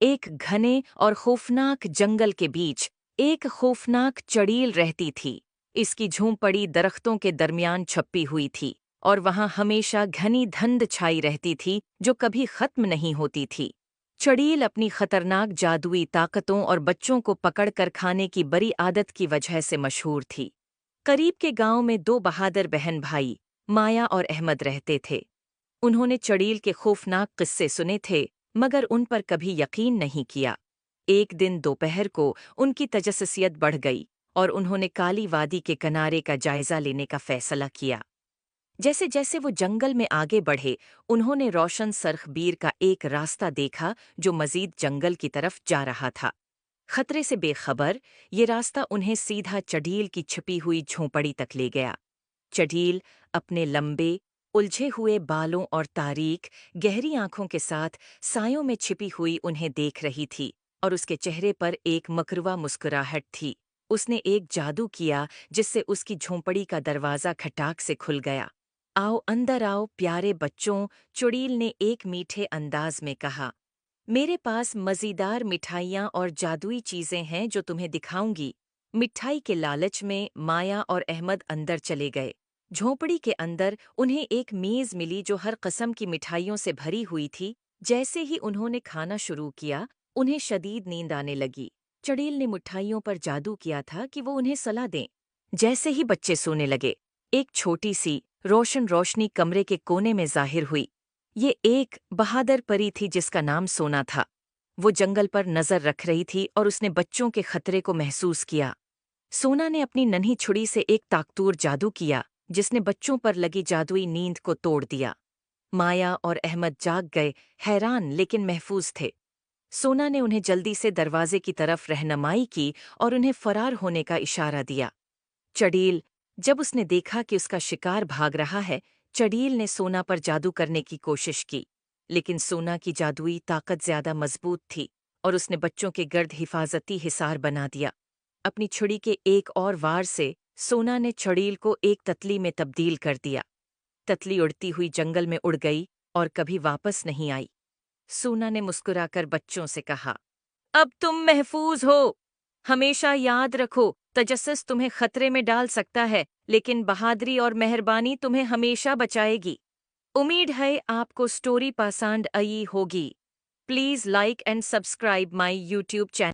एक घने और खौफनाक जंगल के बीच एक खौफनाक चड़ील रहती थी। इसकी झोंपड़ी दरख्तों के दरमियान छपी हुई थी और वहां हमेशा घनी धुंध छाई रहती थी जो कभी खत्म नहीं होती थी। चड़ील अपनी खतरनाक जादुई ताकतों और बच्चों को पकड़कर खाने की बड़ी आदत की वजह से मशहूर थी। करीब के गांव में दो बहादुर बहन भाई माया और अहमद रहते थे। उन्होंने चड़ील के खौफनाक किस्से सुने थे मगर उन पर कभी यकीन नहीं किया। एक दिन दोपहर को उनकी तजस्सुसियत बढ़ गई और उन्होंने काली वादी के किनारे का जायजा लेने का फैसला किया। जैसे जैसे वो जंगल में आगे बढ़े उन्होंने रोशन सरखबीर का एक रास्ता देखा जो मजीद जंगल की तरफ जा रहा था। खतरे से बेखबर ये रास्ता उन्हें सीधा चड़ील की छिपी हुई झोंपड़ी तक ले गया। चड़ील अपने लंबे उलझे हुए बालों और तारीक गहरी आंखों के साथ सायों में छिपी हुई उन्हें देख रही थी और उसके चेहरे पर एक मकरुआ मुस्कुराहट थी। उसने एक जादू किया जिससे उसकी झोंपड़ी का दरवाज़ा खटाक से खुल गया। आओ अंदर आओ प्यारे बच्चों, चुड़ील ने एक मीठे अंदाज में कहा। मेरे पास मज़ेदार मिठाइयाँ और जादुई चीज़ें हैं जो तुम्हें दिखाऊंगी। मिठाई के लालच में माया और अहमद अंदर चले गए। झोंपड़ी के अंदर उन्हें एक मेज़ मिली जो हर किस्म की मिठाइयों से भरी हुई थी। जैसे ही उन्होंने खाना शुरू किया उन्हें शदीद नींद आने लगी। चड़ील ने मिठाइयों पर जादू किया था कि वो उन्हें सलाह दें। जैसे ही बच्चे सोने लगे एक छोटी सी रोशन रोशनी कमरे के कोने में जाहिर हुई। ये एक बहादुर परी थी जिसका नाम सोना था। वो जंगल पर नजर रख रही थी और उसने बच्चों के खतरे को महसूस किया। सोना ने अपनी नन्ही छुरी से एक ताकतूर जादू किया जिसने बच्चों पर लगी जादुई नींद को तोड़ दिया। माया और अहमद जाग गए, हैरान लेकिन महफूज थे। सोना ने उन्हें जल्दी से दरवाजे की तरफ रहनुमाई की और उन्हें फरार होने का इशारा दिया। चड़ील जब उसने देखा कि उसका शिकार भाग रहा है, चड़ील ने सोना पर जादू करने की कोशिश की, लेकिन सोना की जादुई ताकत ज्यादा मजबूत थी और उसने बच्चों के गर्द हिफाजती हिसार बना दिया। अपनी छुरी के एक और वार से सोना ने चड़ील को एक तितली में तब्दील कर दिया। तितली उड़ती हुई जंगल में उड़ गई और कभी वापस नहीं आई। सोना ने मुस्कुराकर बच्चों से कहा, अब तुम महफूज हो। हमेशा याद रखो, तजस्सुस तुम्हें खतरे में डाल सकता है लेकिन बहादुरी और मेहरबानी तुम्हें हमेशा बचाएगी। उम्मीद है आपको स्टोरी पसंद आई होगी। Please like and subscribe my YouTube channel.